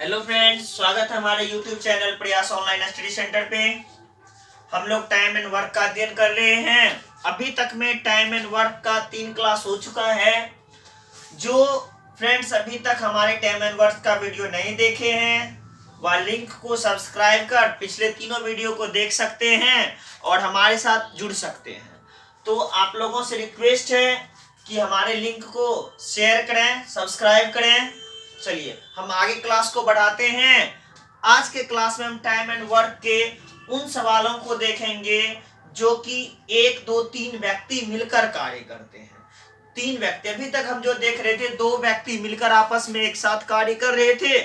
Hello friends, स्वागत है हमारे यूट्यूब चैनल प्रयास ऑनलाइन स्टडी सेंटर पे। हम लोग टाइम एंड वर्क का अध्ययन कर रहे हैं। अभी तक में टाइम एंड वर्क का 3 क्लास हो चुका है। जो फ्रेंड्स अभी तक हमारे टाइम एंड वर्क का वीडियो नहीं देखे हैं वह लिंक को सब्सक्राइब कर पिछले तीनों वीडियो को देख सकते हैं और हमारे साथ जुड़ सकते हैं। तो आप लोगों से रिक्वेस्ट है कि हमारे लिंक को शेयर करें, सब्सक्राइब करें। चलिए हम आगे क्लास को बढ़ाते हैं। आज के क्लास में हम टाइम एंड वर्क के उन सवालों को देखेंगे जो कि 1, 2, 3 व्यक्ति मिलकर कार्य करते हैं। 3 व्यक्ति, अभी तक हम जो देख रहे थे 2 व्यक्ति मिलकर आपस में एक साथ कार्य कर रहे थे।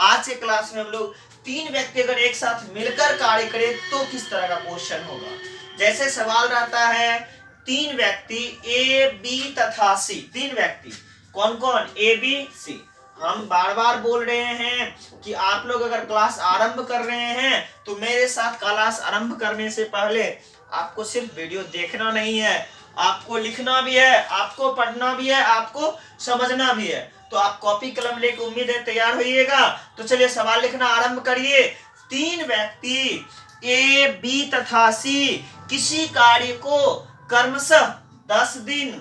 आज के क्लास में हम लोग 3 व्यक्ति अगर एक साथ मिलकर कार्य करें तो किस तरह का क्वेश्चन होगा। जैसे सवाल रहता है 3 व्यक्ति ए, बी तथा सी। 3 व्यक्ति कौन कौन? ए, बी, सी। हम बार बार बोल रहे हैं कि आप लोग अगर क्लास आरंभ कर रहे हैं तो मेरे साथ क्लास आरंभ करने से पहले आपको सिर्फ वीडियो देखना नहीं है, आपको लिखना भी है, आपको पढ़ना भी है, आपको समझना भी है। तो आप कॉपी कलम लेकर उम्मीद है तैयार होइएगा। तो चलिए सवाल लिखना आरंभ करिए। 3 व्यक्ति ए, बी तथा सी किसी कार्य को क्रमशः 10 दिन,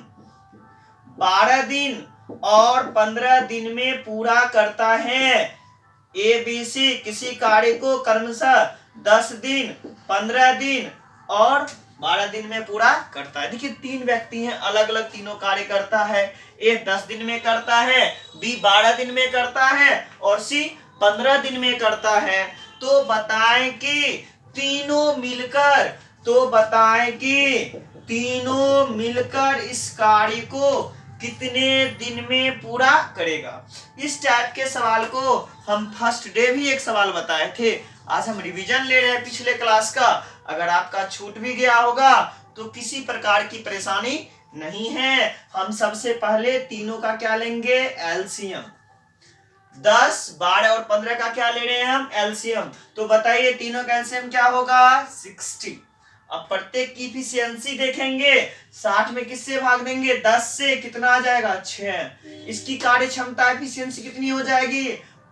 12 दिन और 15 दिन में पूरा करता है। ए, बी, सी किसी कार्य को क्रमशः 10 दिन, 15 दिन और 12 दिन में पूरा करता है। देखिए 3 व्यक्ति हैं, अलग अलग तीनों कार्य करता है। ए 10 दिन में करता है, बी 12 दिन में करता है और सी 15 दिन में करता है। तो बताएं कि तीनों मिलकर इस कार्य को कितने दिन में पूरा करेगा। इस टाइप के सवाल को हम फर्स्ट डे भी एक सवाल बताए थे। आज हम रिवीजन ले रहे हैं पिछले क्लास का। अगर आपका छूट भी गया होगा तो किसी प्रकार की परेशानी नहीं है। हम सबसे पहले तीनों का क्या लेंगे? एलसीएम। 10, 12 और 15 का क्या ले रहे हैं हम? एलसीएम। तो बताइए तीनों का एलसीएम क्या होगा? 60। अब प्रत्येक की इफिशियंसी देखेंगे। 60 में किससे भाग देंगे? 10 से। कितना आ जाएगा? 6। इसकी कार्य क्षमता इफिशियंसी कितनी हो जाएगी?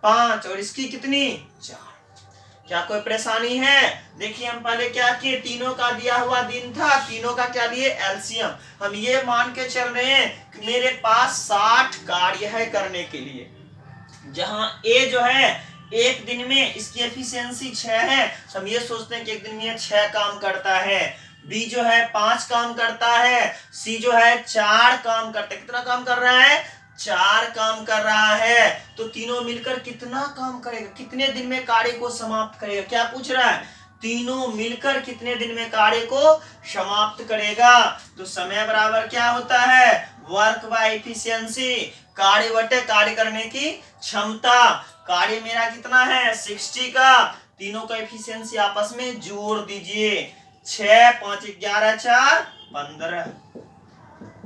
5। और इसकी कितनी? 4। क्या कोई परेशानी है? देखिए हम पहले क्या किए, तीनों का दिया हुआ दिन था, तीनों का क्या लिए? एलसीएम। हम ये मान के चल रहे हैं कि मेरे पास 60 कार्य है करने के लिए। जहां ए जो है एक दिन में इसकी एफिशिएंसी 6 है, हम ये सोचते हैं कि एक दिन में 6 काम करता है। बी जो है 5 काम करता है, सी जो है 4 काम करता है। कितना काम कर रहा है? 4 काम कर रहा है। तो तीनों मिलकर कितना काम करेगा? कितने दिन में कार्य को समाप्त करेगा? क्या पूछ रहा है? तीनों मिलकर कितने दिन में कार्य को समाप्त करेगा। तो समय बराबर क्या होता है? Work by efficiency. कार्य बटे कार्य करने की क्षमता। कार्य मेरा कितना है? 60 का। तीनों का एफिशिएंसी आपस में जोड़ दीजिए। 6, 5, 11, 4, 15।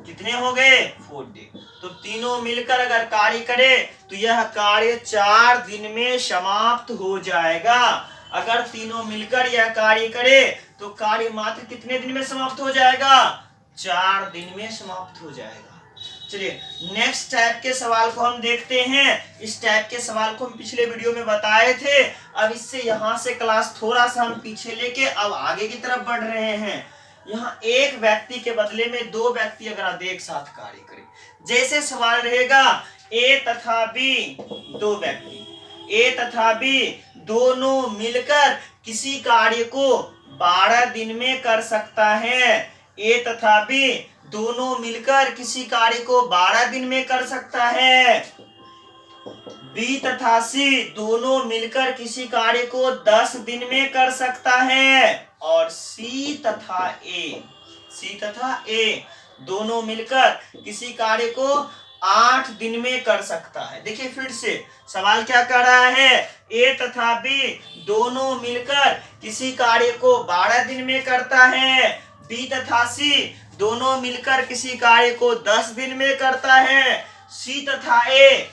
कितने हो गए? 40। तो तीनों मिलकर अगर कार्य करे तो यह कार्य 4 दिन में समाप्त हो जाएगा। अगर तीनों मिलकर यह कार्य करे तो कार्य मात्र कितने दिन में समाप्त हो जाएगा? 4 दिन में समाप्त हो जाएगा। चलिए नेक्स्ट टाइप के सवाल को हम देखते हैं। इस टाइप के सवाल को हम पिछले वीडियो में बताए थे। अब इससे यहां से क्लास थोड़ा सा हम पीछे लेके अब आगे की तरफ बढ़ रहे हैं। यहाँ एक व्यक्ति के बदले में 2 व्यक्ति अगर एक साथ कार्य करें, जैसे सवाल रहेगा ए तथा बी 2 व्यक्ति, ए तथा बी दोनों मिलकर किसी कार्य को 12 दिन में कर सकता है। ए तथा बी दोनों मिलकर किसी कार्य को 12 दिन में कर सकता है। बी तथा सी दोनों मिलकर किसी कार्य को 10 दिन में कर सकता है। और सी तथा ए दोनों मिलकर किसी कार्य को 8 दिन में कर सकता है। देखिए फिर से सवाल क्या कर रहा है? ए तथा बी दोनों मिलकर किसी कार्य को 12 दिन में करता है। बी तथा सी दोनों मिलकर किसी कार्य को 10 दिन में करता है। सी तथा ए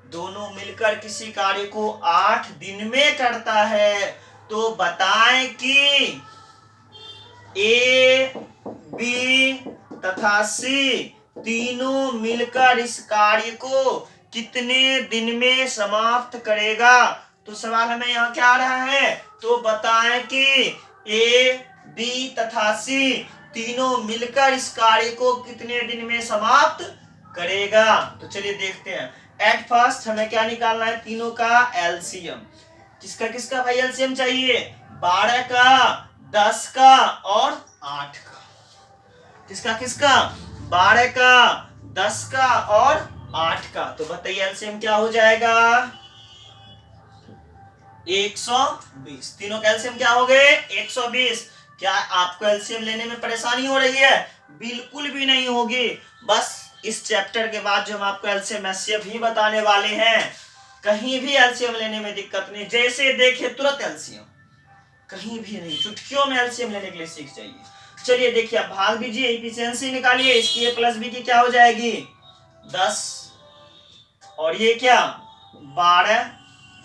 दोनों मिलकर किसी कार्य को 8 दिन में करता है। तो बताएं कि ए, बी तथा सी तीनों मिलकर इस कार्य को कितने दिन में समाप्त करेगा। तो सवाल हमें यहाँ क्या आ रहा है, तो बताएं कि ए, बी तथा सी तीनों मिलकर इस कार्य को कितने दिन में समाप्त करेगा। तो चलिए देखते हैं। एट फर्स्ट हमें क्या निकालना है, तीनों का एलसीएम। किसका किसका भाई एलसीएम चाहिए, 12 का, 10 का और 8 का। किसका किसका, 12 का, 10 का और 8 का। तो बताइए एलसीएम क्या हो जाएगा, 120। तीनों का एलसीएम क्या हो गए, 120। क्या आपको एलसीएम लेने में परेशानी हो रही है, बिल्कुल भी नहीं होगी। बस इस चैप्टर के बाद जो हम आपको एलसीएम एचसीएफ ही बताने वाले हैं, कहीं भी एलसीएम लेने में दिक्कत नहीं, जैसे देखे तुरंत एलसीएम, कहीं भी नहीं, चुटकियों में एलसीएम लेने के लिए सीख जाइए। चलिए देखिए, अब भाग दीजिए, एफिशिएंसी निकालिए। इसकी ए प्लस बी की क्या हो जाएगी, 10 और ये क्या 12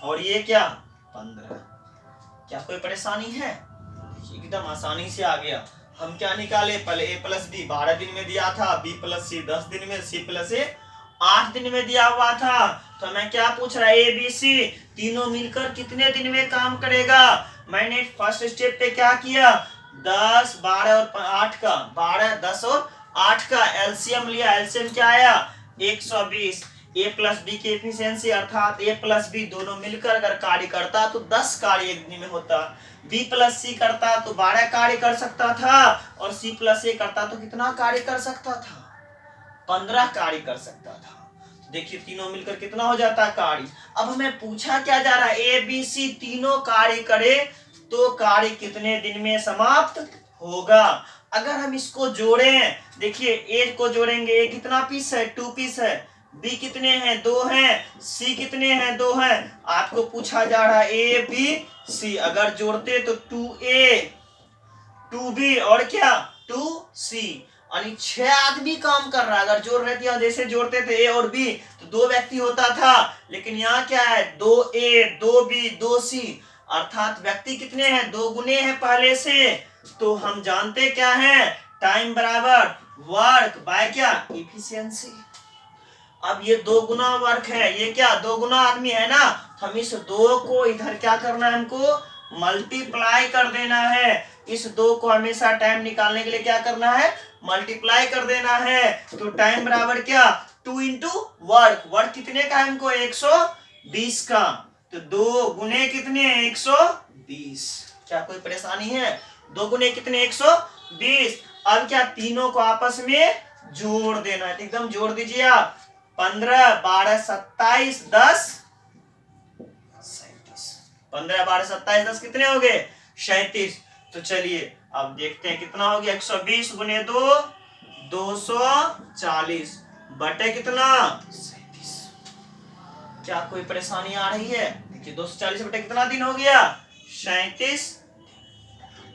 और ये क्या 15। क्या कोई परेशानी है, एकदम आसानी से आ गया। हम क्या निकाले, पहले ए प्लस बी 12 दिन में दिया था, बी प्लस सी 10 दिन में, सी प्लस ए 8 दिन में दिया हुआ था। तो हमें क्या पूछ रहा है, ए बी सी तीनों मिलकर कितने दिन में काम करेगा। मैंने फर्स्ट स्टेप पे क्या किया, 10, 12 और 8 का, 12, 10 और 8 का एलसीएम लिया। एलसीएम क्या आया, 120। ए प्लस बी की एफिशिएंसी अर्थात ए प्लस बी दोनों मिलकर अगर कार्य करता तो 10 कार्य एक दिन में होता। बी प्लस सी करता तो 12 कार्य कर सकता था, और सी प्लस ए करता तो कितना कार्य कर सकता था, 15 कार्य कर सकता था। देखिए तीनों मिलकर कितना हो जाता कार्य। अब हमें पूछा क्या जा रहा है, ए बी सी तीनों कार्य करे तो कार्य कितने दिन में समाप्त होगा। अगर हम इसको जोड़ें, देखिए ए को जोड़ेंगे, ए कितना पीस है, 2 पीस है, बी कितने हैं, 2 हैं, सी कितने हैं, 2 हैं। आपको पूछा जा रहा है ए बी सी, अगर जोड़ते तो 2a 2b और क्या 2c, यानी 6 आदमी काम कर रहा है। अगर जोड़ रहे थे, जैसे जोड़ते थे ए और बी तो 2 व्यक्ति होता था, लेकिन यहाँ क्या है 2a 2b 2c, अर्थात व्यक्ति कितने हैं, 2 गुने हैं पहले से। तो हम जानते क्या है, टाइम बराबर वर्क बाय क्या, एफिशिएंसी। अब ये 2 गुना वर्क है, ये क्या 2 गुना आदमी है ना, हम इस 2 को इधर क्या करना है, हमको मल्टीप्लाई कर देना है। इस 2 को हमेशा टाइम निकालने के लिए क्या करना है, मल्टीप्लाई कर देना है। तो टाइम बराबर क्या 2 इंटू वर्क, वर्क कितने का है हमको 120 का, तो 2 गुने कितने 120। क्या कोई परेशानी है, 2 गुने कितने 120। अब क्या तीनों को आपस में जोड़ देना है, एकदम जोड़ दीजिए आप, 15, 12, 27, 10, 37। 15, 12, 27, 10 कितने हो गए 37। तो चलिए अब देखते हैं कितना हो गया, 120 गुने 2 240 बटे कितना 37। क्या कोई परेशानी आ रही है, देखिए 240 बटे कितना दिन हो गया 37।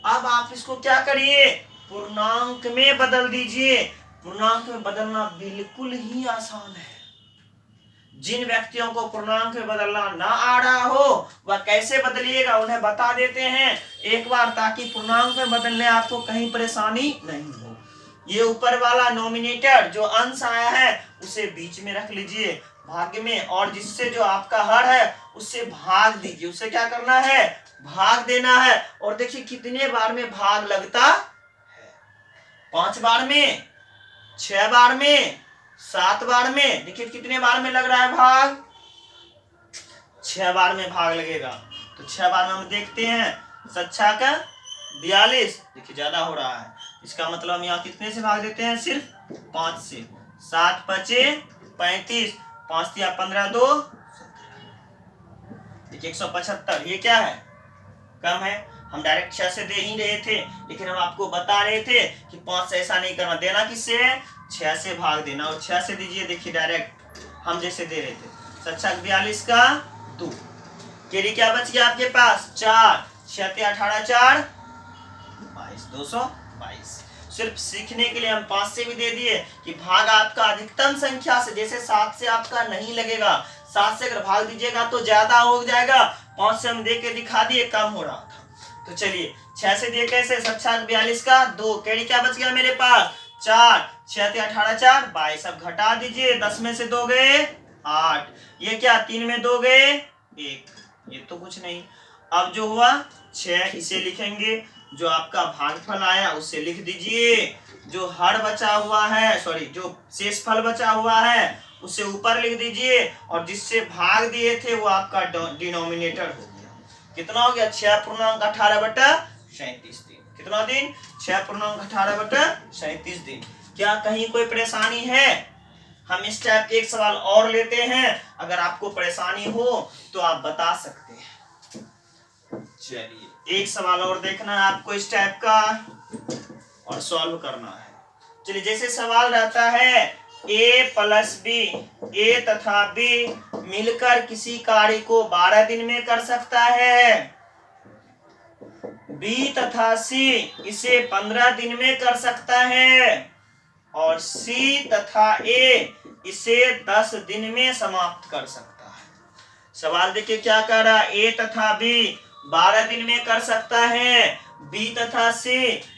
अब आप इसको क्या करिए, पूर्णांक में बदल दीजिए। पूर्णांक में बदलना बिल्कुल ही आसान है। जिन व्यक्तियों को पूर्णांक में बदलना ना आ रहा हो वह कैसे बदलिएगा, उन्हें बता देते हैं एक बार, ताकि पूर्णांक में बदलने आपको कहीं परेशानी नहीं हो। ये ऊपर वाला नोमिनेटर जो अंश आया है उसे बीच में रख लीजिए भाग में, और जिससे जो आपका हर है उससे भाग दीजिए। उसे क्या करना है, भाग देना है। और देखिए कितने बार में भाग लगता है, 5 बार में, 6 बार में, 7 बार में। देखिए कितने बार में लग रहा है भाग, 6 बार में भाग लगेगा। तो 6 बार में हम देखते हैं, 7 का 42, देखिए ज्यादा हो रहा है, इसका मतलब हम यहाँ कितने से भाग देते हैं, सिर्फ 5 से। 7 पचे 35, 5 या 15 2 देखिए 175। ये क्या है, कम है। हम डायरेक्ट 6 से दे ही रहे थे, लेकिन हम आपको बता रहे थे कि 5 से ऐसा नहीं करना, देना किससे है 6 से भाग देना, और 6 से दीजिए। देखिए डायरेक्ट हम जैसे दे रहे थे, 7 42 का 2, केरी क्या बच गया आपके पास 4, 6 18 4 22, 222। सिर्फ सीखने के लिए हम 5 से भी दे दिए कि भाग आपका अधिकतम संख्या से, जैसे 7 से आपका नहीं लगेगा, 7 से अगर भाग दीजिएगा तो ज्यादा हो जाएगा, 5 से हम दे के दिखा दिए कम हो रहा था। तो चलिए 6 से दिए कैसे, 7 42 का 2, केड़ी क्या बच गया मेरे पास 4, 6 18 4 22। अब घटा दीजिए, 10 में से 2 गए 8, ये क्या 3 में 2 गए 1, ये तो कुछ नहीं। अब जो हुआ 6 इसे लिखेंगे, जो आपका भागफल आया उसे लिख दीजिए, जो हर बचा हुआ है सॉरी जो शेषफल बचा हुआ है उसे ऊपर लिख दीजिए, और जिससे भाग दिए थे वो आपका डिनोमिनेटर हो गया। कितना हो गया 6/18/37 दिन। कितना दिन 6/18/37 दिन। क्या कहीं कोई परेशानी है? हम इस टाइप के एक सवाल और लेते हैं, अगर आपको परेशानी हो तो आप बता सकते हैं। चलिए एक सवाल और देखना है आपको इस टाइप का और सॉल्व करना है। चलिए जैसे सवाल रहता है a + b, a तथा b मिलकर किसी कार्य को 12 दिन में कर सकता है, b तथा c इसे 15 दिन में कर सकता है, और c तथा a इसे 10 दिन में समाप्त कर सकता है। सवाल देखिए क्या कह रहा है, a तथा b 12 दिन में कर सकता है, b तथा c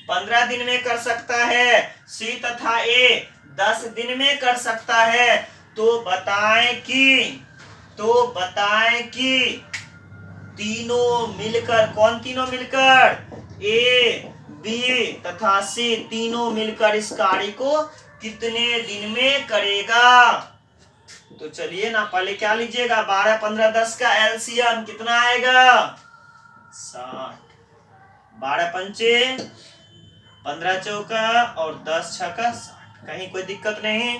15 दिन में कर सकता है, c तथा a 10 दिन में कर सकता है। तो बताएं कि तीनों मिलकर, कौन तीनों मिलकर, a b तथा c तीनों मिलकर इस कार्य को कितने दिन में करेगा। तो चलिए ना पहले क्या लीजिएगा, 12 15 10 का एलसीएम कितना आएगा 60। 12 पंचे 15 चौका और 10 छक्का 60। कहीं कोई दिक्कत नहीं।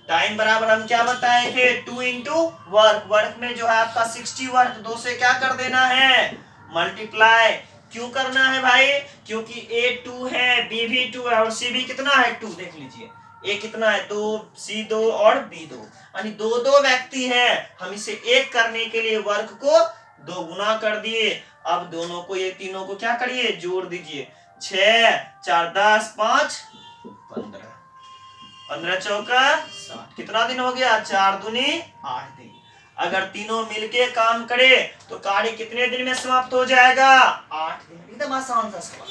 टाइम बराबर हम क्या बताए थे, 2 इंटू वर्क। वर्क में जो है आपका 60 वर्क 2 से क्या कर देना है, मल्टीप्लाई। क्यों करना है भाई, क्योंकि a 2 है, b भी 2 है और c भी कितना है 2। देख लीजिए a कितना है 2, c 2 और b 2, यानी दो व्यक्ति हैं। हम इसे एक करने के लिए वर्क को 2 गुना कर दिए। अब दोनों को, ये तीनों को क्या करिए, जोड़ दीजिए। 6 4 10 5 15, 15 चौका 60। कितना दिन हो गया, 4 दूनी 8 दिन। अगर तीनों मिलके काम करे तो कार्य कितने दिन में समाप्त हो जाएगा, 8 दिन। एकदम आसान सा सवाल।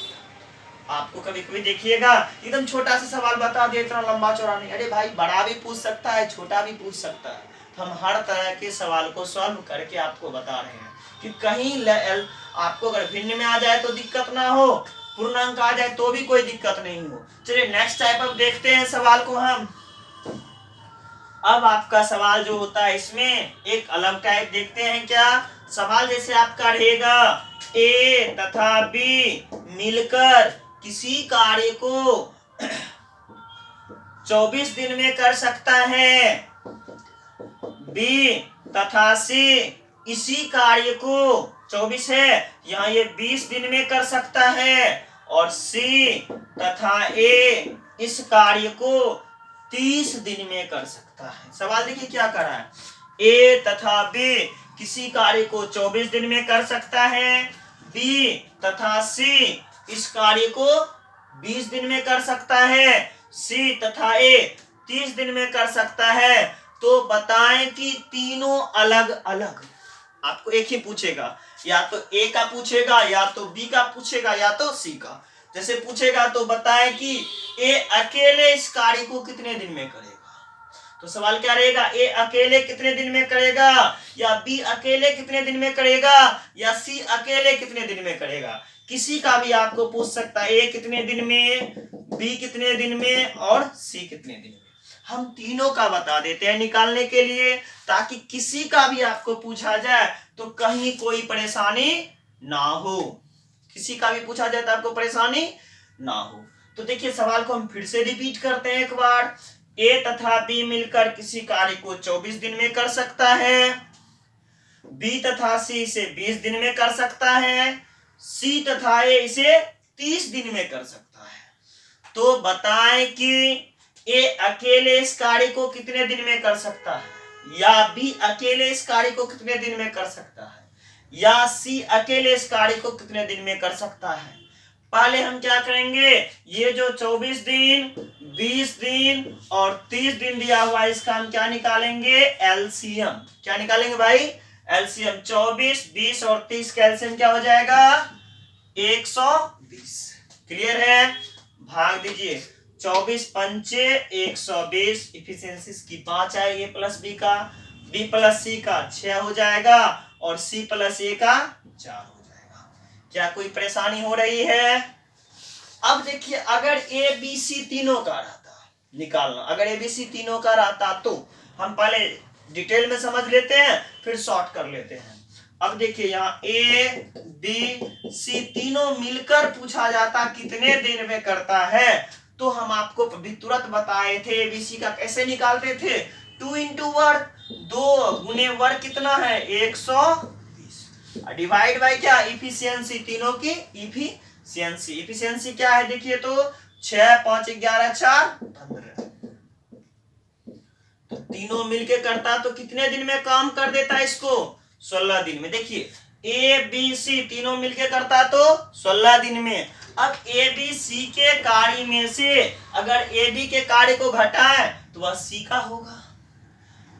आपको कभी कभी देखिएगा एकदम छोटा सा सवाल बता दे, इतना लंबा चौड़ा नहीं। अरे भाई बड़ा भी पूछ सकता है, छोटा भी पूछ सकता है। हम हर तरह के सवाल को सॉल्व करके आपको बता रहे हैं कि कहीं आपको अगर भिन्न में आ जाए तो दिक्कत ना हो, पूर्णांक आ जाए तो भी कोई दिक्कत नहीं हो। चलिए नेक्स्ट टाइप अब देखते हैं सवाल को हम। अब आपका सवाल जो होता है इसमें एक अलग टाइप देखते हैं। क्या सवाल जैसे आपका रहेगा, a तथा b मिलकर किसी कार्य को 24 दिन में कर सकता है, b तथा c इसी कार्य को 24 है, यहाँ ये 20 दिन में कर सकता है, और c तथा a इस कार्य को 30 दिन में कर सकता है। सवाल देखिए क्या कर रहा है, a तथा b किसी कार्य को 24 दिन में कर सकता है, b तथा c इस कार्य को 20 दिन में कर सकता है, c तथा a 30 दिन में कर सकता है। तो बताएं कि तीनों अलग अलग, आपको एक ही पूछेगा, या तो a का पूछेगा, या तो b का पूछेगा, या तो c का। जैसे पूछेगा तो बताएं कि a अकेले इस कार्य को कितने दिन में करेगा। तो सवाल क्या रहेगा, a अकेले कितने दिन में करेगा, या b अकेले कितने दिन में करेगा, या c अकेले कितने दिन में करेगा। किसी का भी आपको पूछ सकता है, a कितने दिन में, b कितने दिन में और c कितने दिन में। हम तीनों का बता देते हैं निकालने के लिए, ताकि किसी का भी आपको पूछा जाए तो कहीं कोई परेशानी ना हो। किसी का भी पूछा जाए तो आपको परेशानी ना हो। तो देखिए सवाल को हम फिर से रिपीट करते हैं एक बार। a तथा b मिलकर किसी कार्य को 24 दिन में कर सकता है, b तथा c इसे 20 दिन में कर सकता है, c तथा a इसे 30 दिन में कर सकता है। तो बताएं कि a अकेले इस कार्य को कितने दिन में कर सकता है, या b अकेले इस कार्य को कितने दिन में कर सकता है, या c अकेले इस कार्य को कितने दिन में कर सकता है। पहले हम क्या करेंगे, ये जो 24 दिन 20 दिन और 30 दिन दिया हुआ है, इसका हम क्या निकालेंगे, एलसीएम। क्या निकालेंगे भाई, एलसीएम। 24 20 और 30 का एलसीएम क्या हो जाएगा, 120। क्लियर है, भाग दीजिए। 24 पंचे 120, इफिशियंसी की 5 आएगी, प्लस बी का, बी प्लस सी का 6 हो जाएगा, और c प्लस a का 4 हो जाएगा। क्या कोई परेशानी हो रही है? अब देखिए अगर ए बी सी तीनों का रहता निकालना, अगर ए बी सी तीनों का रहता तो हम पहले डिटेल में समझ लेते हैं फिर शॉर्ट कर लेते हैं। अब देखिए यहाँ ए बी सी तीनों मिलकर पूछा जाता कितने दिन में करता है, तो हम आपको अभी तुरंत बताए थे एबीसी का कैसे निकालते थे। 2 इंटू वर्ग, 2 गुने वर्ग कितना है 120, डिवाइड बाई क्या इफिशियंसी, तीनों की इफिशियंसी। इफिशियंसी क्या है देखिए तो 6 5 11 4 15, तो तीनों मिलके करता तो कितने दिन में काम कर देता इसको 16 दिन में। देखिए ए बी सी तीनों मिलके करता तो 16 दिन में। अब ए बी सी के कार्य में से अगर ए बी के कार्य को घटाएं तो वह सी का होगा,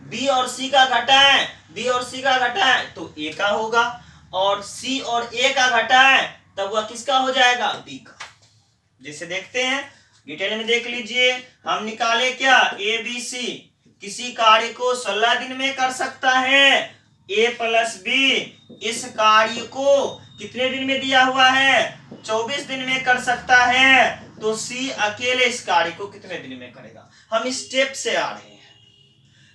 बी और सी का घटाएं, बी और सी का घटाएं तो ए का होगा, और सी और ए का घटाएं तब वह किसका हो जाएगा बी का। जैसे देखते हैं डिटेल में देख लीजिए, हम निकाले क्या ए बी सी किसी कार्य को 16 दिन में कर सकता है, ए प्लस बी इस कार्य को कितने दिन में दिया हुआ है 24 दिन में कर सकता है, तो सी अकेले इस कार्य को कितने दिन में करेगा। हम स्टेप से आ रहे हैं।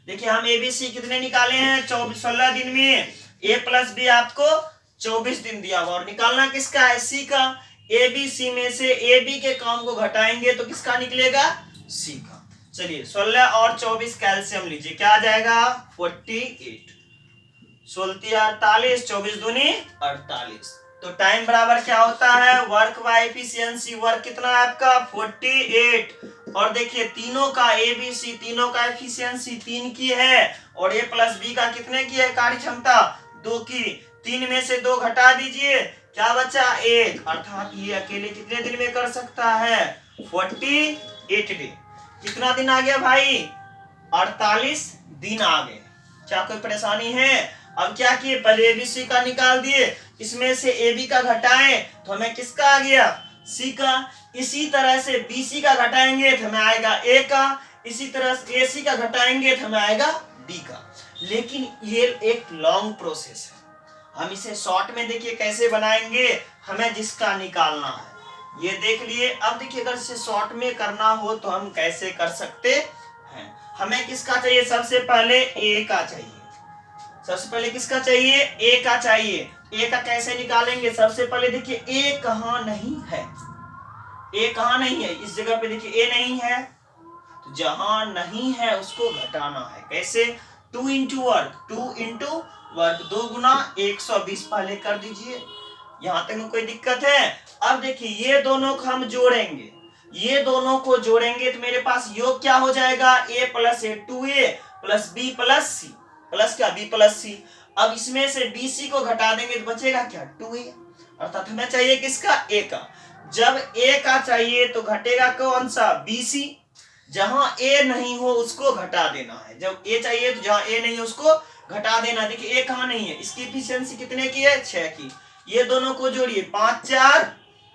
देखिए हम ए बी सी कितने निकाले हैं 16 दिन में, ए प्लस बी आपको 24 दिन दिया हुआ, और निकालना किसका है सी का। ए बी सी में से ए बी के काम को घटाएंगे तो किसका निकलेगा सी का। चलिए 16 और 24 कैल्शियम लीजिए, क्या आ जाएगा 48, 16 48, 24 दूनी 48। तो टाइम बराबर क्या होता है वर्क बाय एफिशिएंसी, वर्क कितना है आपका 48, और देखिए तीनों का ए बी सी तीनों का एफिशिएंसी 3 की है, और ए प्लस बी का कितने की है कार्य क्षमता 2 की। 3 में से 2 घटा दीजिए, क्या बचा 1, अर्थात ये अकेले कितने दिन में कर सकता है 48 डे। कितना दिन आ गया भाई 48 दिन आ गए। क्या कोई परेशानी है? अब क्या किए पहले एबीसी का निकाल दिए, इसमें से एबी का घटाएं तो हमें किसका आ गया सी का। इसी तरह से बीसी का घटाएंगे तो हमें आएगा ए का, इसी तरह से एसी का घटाएंगे तो हमें आएगा बी का। लेकिन ये एक लॉन्ग प्रोसेस है, हम इसे शॉर्ट में देखिए कैसे बनाएंगे। हमें जिसका निकालना है ये देख लिए। अब देखिए अगर इसे शॉर्ट में करना हो तो हम कैसे कर सकते हैं। हमें किसका चाहिए सबसे पहले ए का चाहिए, सबसे पहले किसका चाहिए ए का चाहिए। ए का कैसे निकालेंगे, सबसे पहले देखिए ए कहां नहीं है, ए कहां नहीं है इस जगह पे देखिए ए नहीं है, तो जहां नहीं है उसको घटाना है। कैसे 2 इंटू वर्ग, 2 इंटू वर्ग 2 गुना 120 पहले कर दीजिए। यहां तक में कोई दिक्कत है? अब देखिए ये दोनों को हम जोड़ेंगे, ये दोनों को जोड़ेंगे तो मेरे पास योग क्या हो जाएगा ए प्लस ए, 2a प्लस बी प्लस सी, प्लस क्या बी प्लस सी। अब इसमें से bc को घटा देंगे तो बचेगा क्या 2a, अर्थात हमें चाहिए किसका a का। जब a का चाहिए तो घटेगा कौन सा bc, जहां a नहीं हो उसको घटा देना है। जब a चाहिए तो जहां a नहीं हो उसको घटा देना। देखिए a कहां नहीं है, इसकी एफिशिएंसी कितने की है 6 की। ये दोनों को जोड़िए 5 4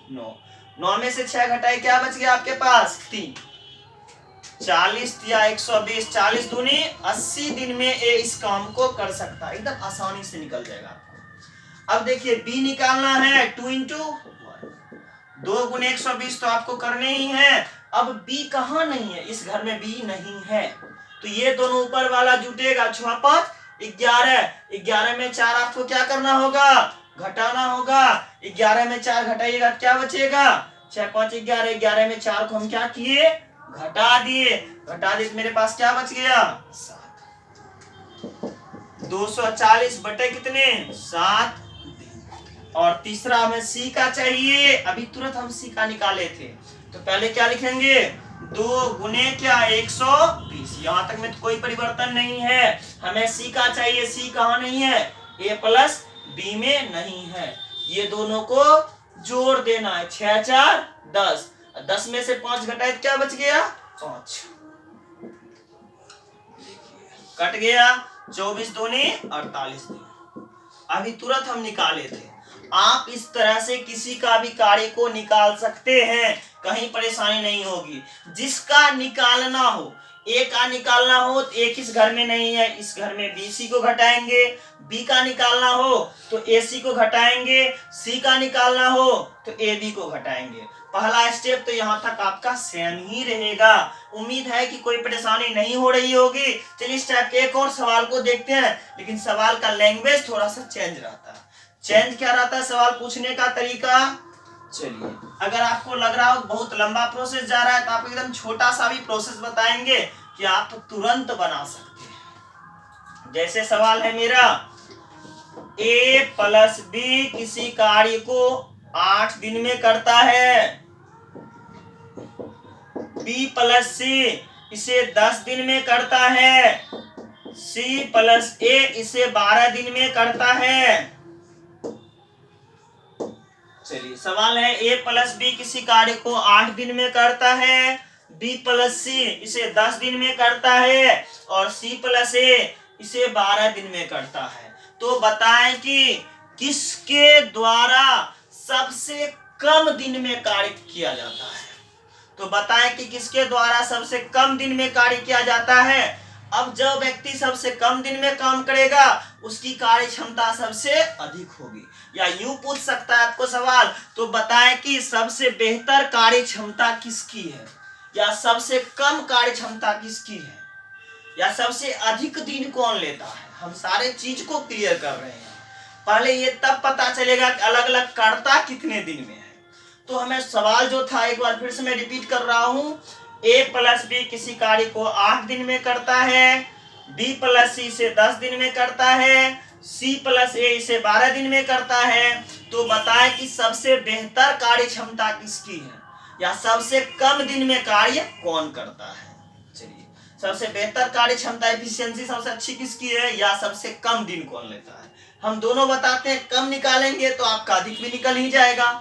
9, 9 में से 6 घटाए क्या बच गया आपके पास 3, 40 या 120, 40 दूनी 80 दिन में ए इस काम को कर सकता है, एकदम आसानी से निकल जाएगा आपको। अब देखिए बी निकालना है 2 इंटू 2 गुने 120 तो आपको करने ही है। अब बी कहां नहीं है, इस घर में बी नहीं है, तो ये दोनों ऊपर वाला जुटेगा 6 5 11, 11 में 4 आपको क्या करना होगा घटाना होगा। 11 में 4 घटाइएगा क्या बचेगा 6 5 11, 11 में 4 को हम क्या किए घटा दिए, घटा दिए तो मेरे पास क्या बच गया 7, 240 बटे कितने 7 दिन। और तीसरा हमें सी का चाहिए, अभी तुरंत हम सी का निकाले थे, तो पहले क्या लिखेंगे 2 गुने क्या 120, यहां तक में तो कोई परिवर्तन नहीं है। हमें सी का चाहिए, सी कहां नहीं है ए प्लस बी में नहीं है। ये दोनों को जोड़ देना है 6 4 10, 10 में से 5 घटाए क्या बच गया 5, कट गया 24 दूनी 48 दिन। अभी तुरंत हम निकाले थे। आप इस तरह से किसी का भी कार्य को निकाल सकते हैं, कहीं परेशानी नहीं होगी। जिसका निकालना हो ए का निकालना हो तो ए किस घर में नहीं है, इस घर में बी सी को घटाएंगे। बी का निकालना हो तो ए सी को घटाएंगे। सी का निकालना हो तो ए बी को घटाएंगे। पहला स्टेप तो यहाँ तक आपका सेम ही रहेगा। उम्मीद है कि कोई परेशानी नहीं हो रही होगी। चलिए इस टाइप के एक और सवाल को देखते हैं, लेकिन सवाल का लैंग्वेज थोड़ा सा चेंज रहता है। चेंज क्या रहता है सवाल पूछने का तरीका? चलिए, अगर आपको लग रहा हो बहुत लंबा प्रोसेस जा रहा है तो आप एकदम छोटा सा भी प्रोसेस बताएंगे कि आप तुरंत बना सकते हैं। जैसे सवाल है मेरा, ए प्लस बी किसी कार्य को 8 दिन में करता है, बी प्लस सी इसे 10 दिन में करता है, सी प्लस ए इसे 12 दिन में करता है। चलिए सवाल है, ए प्लस बी किसी कार्य को 8 दिन में करता है, बी प्लस सी इसे 10 दिन में करता है और सी प्लस ए इसे 12 दिन में करता है। तो बताएं कि किसके द्वारा सबसे कम दिन में कार्य किया जाता है। तो बताएं कि किसके द्वारा सबसे कम दिन में कार्य किया जाता है। अब जो व्यक्ति सबसे कम दिन में काम करेगा उसकी कार्य क्षमता सबसे अधिक होगी। या यूं पूछ सकता है आपको सवाल, तो बताएं कि सबसे बेहतर कार्य क्षमता किसकी है, या सबसे कम कार्य क्षमता किसकी है, या सबसे अधिक दिन कौन लेता है। हम सारे चीज को क्लियर कर रहे हैं। पहले ये तब पता चलेगा कि अलग अलग कर्ता कितने दिन में है। तो हमें सवाल जो था एक बार फिर से मैं रिपीट कर रहा हूं, ए प्लस बी किसी कार्य को 8 दिन में करता है, बी प्लस सी इसे 10 दिन में करता है, सी प्लस ए इसे 12 दिन में करता है। तो बताएं कि सबसे बेहतर कार्य क्षमता किसकी है, या सबसे कम दिन में कार्य कौन करता है। चलिए, सबसे बेहतर कार्य क्षमता एफिशिएंसी सबसे अच्छी किसकी है, या सबसे कम दिन कौन लेता है। हम दोनों बताते हैं, कम निकालेंगे तो आपका अधिक भी निकल ही जाएगा।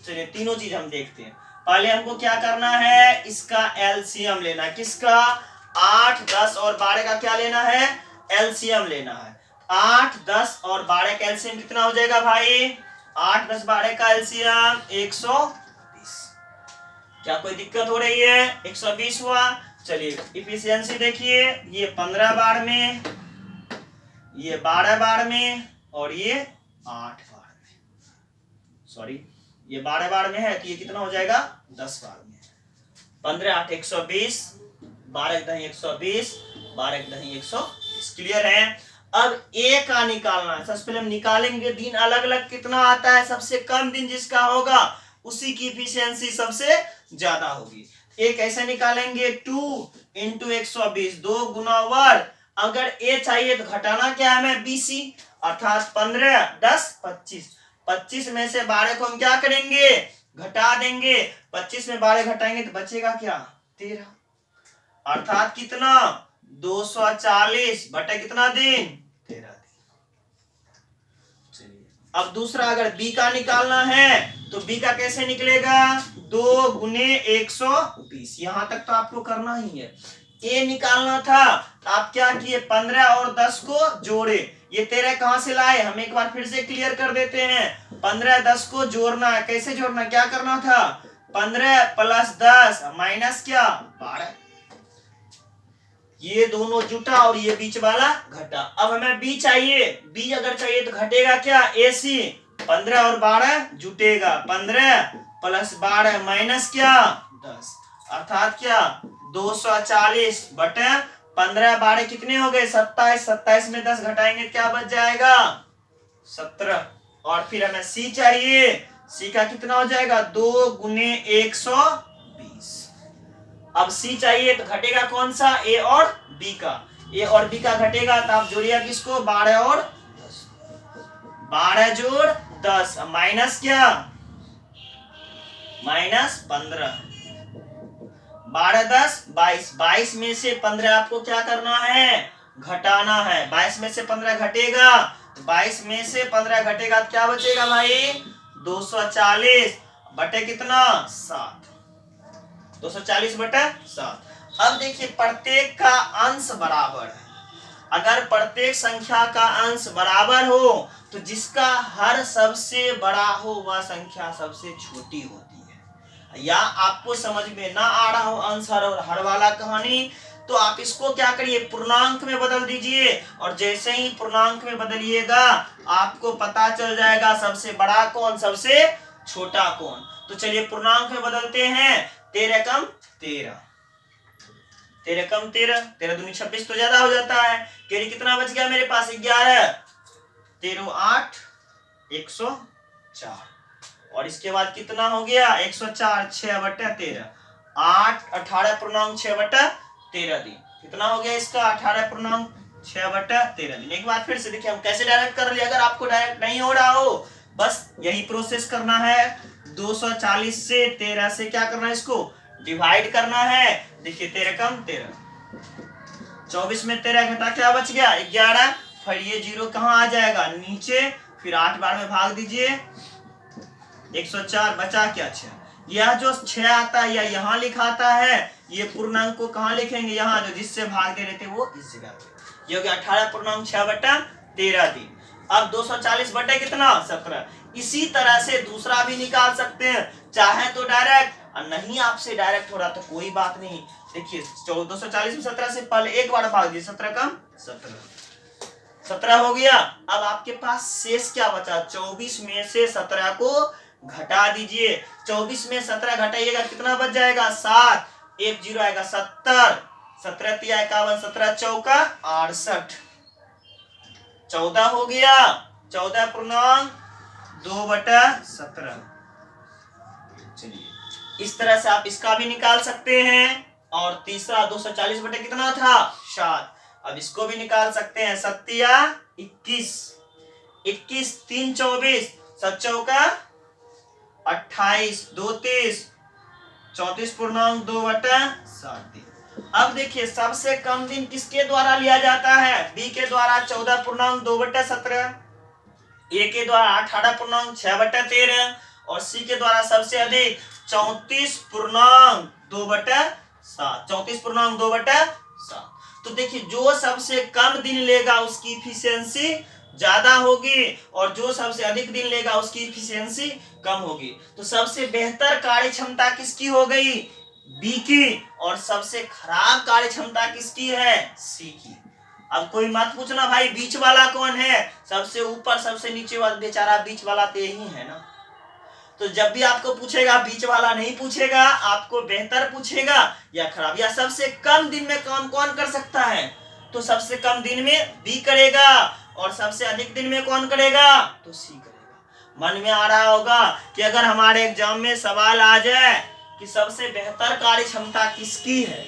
चलिए तीनों चीज हम देखते हैं। पहले हमको क्या करना है, इसका एलसीएम लेना है। किसका? 8, 10 और 12 का क्या लेना है? एलसीएम लेना है। 8, 10 और 12 का एलसीएम कितना हो जाएगा भाई? 8, 10, 12 का एलसीएम 120। क्या कोई दिक्कत हो रही है? 120 हुआ। चलिए इफिशियंसी देखिए, ये 15 बार में, ये 12 बार में और ये 8 बार में। सॉरी, ये 12 बार में है तो ये कितना हो जाएगा? 10 बार में। 15, 8, 120, 12 दही 120, 12 दही 120। क्लियर है? अब ए का निकालना है। सबसे पहले हम निकालेंगे दिन अलग अलग कितना आता है। सबसे कम दिन जिसका होगा उसी की इफिशियंसी सबसे ज्यादा होगी। ए कैसे निकालेंगे? 2 इंटू 120, 2 गुना वर्ग। अगर ए चाहिए तो घटाना क्या है हमें? बीसी, अर्थात 15, 10, 25। 25 में से 12 को हम क्या करेंगे? घटा देंगे। 25 में 12 घटाएंगे तो बचेगा क्या? 13, अर्थात कितना? 240 बटे कितना दिन? 13 दिन। चलिए अब दूसरा, अगर बी का निकालना है तो बी का कैसे निकलेगा? 2 गुने 120। यहां तक तो आपको करना ही है। ए निकालना था, आप क्या किए? 15 और 10 को जोड़े। ये 13 कहां से लाए? हम एक बार फिर से क्लियर कर देते हैं। 15, 10 को जोड़ना है। कैसे जोड़ना? क्या करना था? 15 प्लस 10 माइनस क्या? 12। ये दोनों जुटा और ये बीच वाला घटा। अब हमें बी चाहिए। बी अगर चाहिए तो घटेगा क्या? एसी, 15 और 12 जुटेगा। 15 प्लस 12 माइनस क्या? 10, अर्थात क्या? 240 बटे 15, 12 कितने हो गए? 27। 27 में 10 घटाएंगे क्या बच जाएगा? 17। और फिर हमें सी चाहिए। सी का कितना हो जाएगा? 2 गुने 120। अब सी चाहिए तो घटेगा कौन सा? ए और बी का। ए और बी का घटेगा तो आप जोड़िए किसको? 12 और 10। 12 जोड़ 10 माइनस क्या? माइनस 15। 12, 10, 22। 22 में से 15 आपको क्या करना है? घटाना है। 22 में से 15 घटेगा, 22 में से 15 घटेगा तो क्या बचेगा भाई? 240 बटे कितना? 7। 240 बटे 7। अब देखिए, प्रत्येक का अंश बराबर है। अगर प्रत्येक संख्या का अंश बराबर हो तो जिसका हर सबसे बड़ा हो वह संख्या सबसे छोटी होती है। या आपको समझ में ना आ रहा हो अंश और हर वाला कहानी, तो आप इसको क्या करिए, पूर्णांक में बदल दीजिए, और जैसे ही पूर्णांक में बदलिएगा आपको पता चल जाएगा सबसे बड़ा कौन सबसे छोटा कौन। तो चलिए पूर्णांक में बदलते हैं। 13 कम 13, 13 कम 13, 13 दूनी 26 तो ज्यादा हो जाता है। कैरी कितना बच गया मेरे पास 11, 13 8 104, और इसके बाद कितना हो गया 104, 6/13, 8 18 पूर्णांक 6/13 दिन, कितना हो गया इसका 18 पूर्णांक 6/13 दिन। एक बार फिर से देखिए हम कैसे डायरेक्ट कर लिया, अगर आपको डायरेक्ट नहीं हो रहा हो बस यही प्रोसेस करना है। 240 से 13 से क्या करना है, इसको डिवाइड करना है। देखिए 13 कम 13, 24 में 13 घटा क्या बच गया 11, फिर ये 0 कहाँ आ जाएगा नीचे, फिर 8 बार में भाग दीजिए, 104 बचा क्या 6। यह जो 6 आता है या यहाँ लिखाता है, ये पूर्णांक को कहाँ लिखेंगे, यहाँ जो जिससे भाग दे रहे थे वो इस जगह पे। ये हो गया 18 पूर्णांक 6/13 दिन। अब 240 बटे कितना 17। इसी तरह से दूसरा भी निकाल सकते हैं, चाहे तो डायरेक्ट, और नहीं आपसे डायरेक्ट हो रहा तो कोई बात नहीं। देखिए 240 में 17 से पहले एक बार भाग दीजिए, 17 कम 17, 17 हो गया। अब आपके पास शेष क्या बचा, 24 में से 17 को घटा दीजिए। 24 में 17 घटाइएगा कितना बच जाएगा 7, 1 0 आएगा 70, 17 3 51, 17 चौका 68, 14 हो गया, 14 पूर्णांक 2/17। चलिए इस तरह से आप इसका भी निकाल सकते हैं। और तीसरा 240 बटे कितना था 7, अब इसको भी निकाल सकते हैं। 7 या 21, 21 3 24, 7 चौका 28, 2 30, 34 पूर्णांक 2/7। अब देखिए सबसे कम दिन किसके द्वारा लिया जाता है, बी के द्वारा 14 पूर्णांक 2/17, ए के द्वारा 18 पूर्णांक 6/13, और सी के द्वारा सबसे अधिक 34 पूर्णांक 2/7, 34 पूर्णांक 2/7। तो देखिए जो सबसे कम दिन लेगा उसकी इफिशियंसी ज्यादा होगी, और जो सबसे अधिक दिन लेगा उसकी इफिशियंसी कम होगी। तो सबसे बेहतर कार्य क्षमता किसकी हो गई, बी की, और सबसे खराब कार्य क्षमता किसकी है, सी की। अब कोई मत पूछना भाई बीच वाला कौन है, सबसे ऊपर सबसे नीचे वाला बेचारा बीच वाला तो यही है ना। तो जब भी आपको पूछेगा बीच वाला नहीं पूछेगा, आपको बेहतर पूछेगा या खराब, या सबसे कम दिन में काम कौन कर सकता है, तो सबसे कम दिन में बी करेगा, और सबसे अधिक दिन में कौन करेगा, तो सी करेगा। मन में आ रहा होगा कि अगर हमारे एग्जाम में सवाल आ जाए कि सबसे बेहतर कार्य क्षमता किसकी है,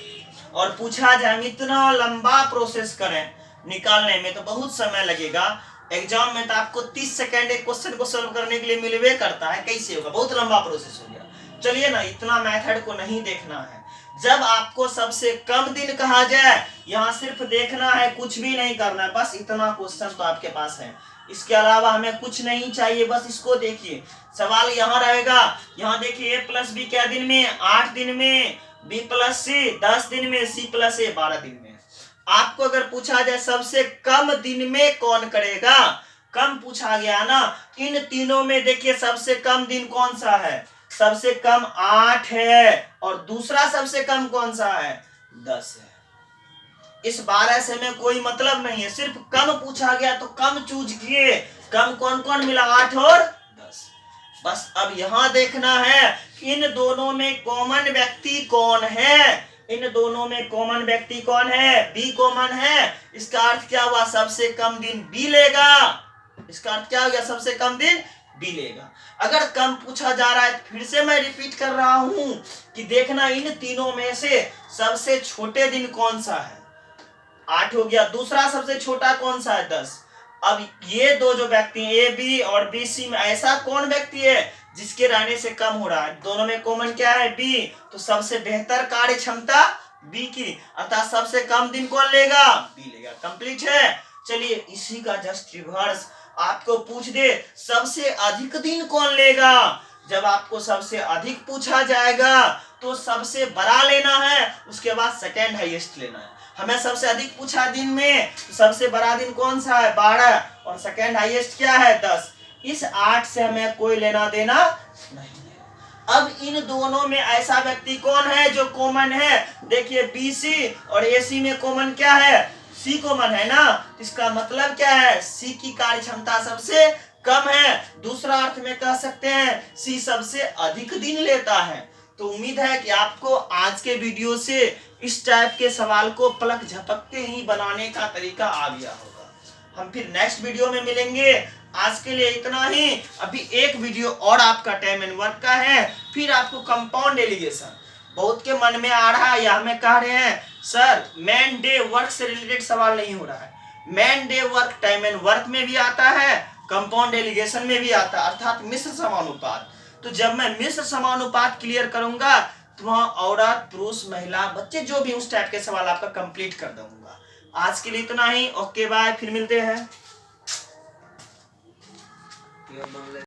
और पूछा जाए, हम इतना लंबा प्रोसेस करें निकालने में तो बहुत समय लगेगा। एग्जाम में तो आपको 30 सेकंड एक क्वेश्चन को सॉल्व करने के लिए मिलवे करता है, कैसे होगा, बहुत लंबा प्रोसेस हो गया। चलिए ना, इतना मेथड को नहीं देखना है। जब आपको सबसे कम दिन कहा जाए, यहाँ सिर्फ देखना है, कुछ भी नहीं करना है, बस इतना क्वेश्चन तो आपके पास है, इसके अलावा हमें कुछ नहीं चाहिए। बस इसको देखिए, सवाल यहाँ रहेगा, यहाँ देखिए a + b क्या दिन में 8 दिन में, b + c 10 दिन में, c + a 12 दिन में। आपको अगर पूछा जाए सबसे कम दिन में कौन करेगा, कम पूछा गया ना, इन तीनों में देखिए सबसे कम दिन कौन सा है, सबसे कम 8 है, और दूसरा सबसे कम कौन सा है 10 है। इस 12 से में कोई मतलब नहीं है, सिर्फ कम पूछा गया तो कम चूज किए। कम कौन कौन मिला 8 और 10। बस अब यहाँ देखना है इन दोनों में कॉमन व्यक्ति कौन है, इन दोनों में कॉमन व्यक्ति कौन है, बी कॉमन है। इसका अर्थ क्या हुआ, सबसे कम दिन बी लेगा। इसका अर्थ क्या हो गया, सबसे कम दिन बी लेगा। अगर कम पूछा जा रहा है, फिर से मैं रिपीट कर रहा हूं कि देखना इन तीनों में से सबसे छोटे दिन कौन सा है, 8 हो गया, दूसरा सबसे छोटा कौन सा है 10। अब ये दो जो व्यक्ति ए बी और बी सी में ऐसा कौन व्यक्ति है जिसके रहने से कम हो रहा है, दोनों में कॉमन क्या है बी, तो सबसे बेहतर कार्य क्षमता बी की, अर्थात सबसे कम दिन कौन लेगा, बी लेगा। कंप्लीट है। चलिए इसी का जस्ट रिवर्स आपको पूछ दे सबसे अधिक दिन कौन लेगा। जब आपको सबसे अधिक पूछा जाएगा तो सबसे बड़ा लेना है, उसके बाद सेकेंड हाईएस्ट लेना है। हमें सबसे अधिक पूछा दिन में, तो सबसे बड़ा दिन कौन सा है 12, और सेकेंड हाईएस्ट क्या है 10। इस 8 से हमें कोई लेना देना नहीं है। अब इन दोनों में ऐसा व्यक्ति कौन है जो कॉमन है? देखिए BC और AC में कॉमन क्या है? C कॉमन है ना। इसका मतलब क्या है? C की कार्य क्षमता सबसे कम है। दूसरा अर्थ में कह सकते हैं C सबसे अधिक दिन लेता है। तो उम्मीद है कि आपको आज के वीडियो से इस टाइप के सवाल को पलक झपकते ही बनाने का तरीका आ गया होगा। हम फिर नेक्स्ट वीडियो में मिलेंगे। आज के लिए इतना ही। अभी एक वीडियो और आपका टाइम एंड वर्क का है, फिर आपको कंपाउंड एलिगेशन। बहुत के मन में आ रहा है या हमें कह रहे हैं सर मैन डे वर्क से रिलेटेड सवाल नहीं हो रहा है। Man day work time and work में भी आता है, कंपाउंड एलिगेशन में भी आता है, अर्थात मिश्र समानुपात। तो जब मैं मिश्र समानुपात क्लियर करूंगा तो वहां औरत पुरुष महिला बच्चे जो भी उस टाइप के सवाल आपका कंप्लीट कर दूंगा। आज के लिए इतना ही। ओके बाय, फिर मिलते हैं।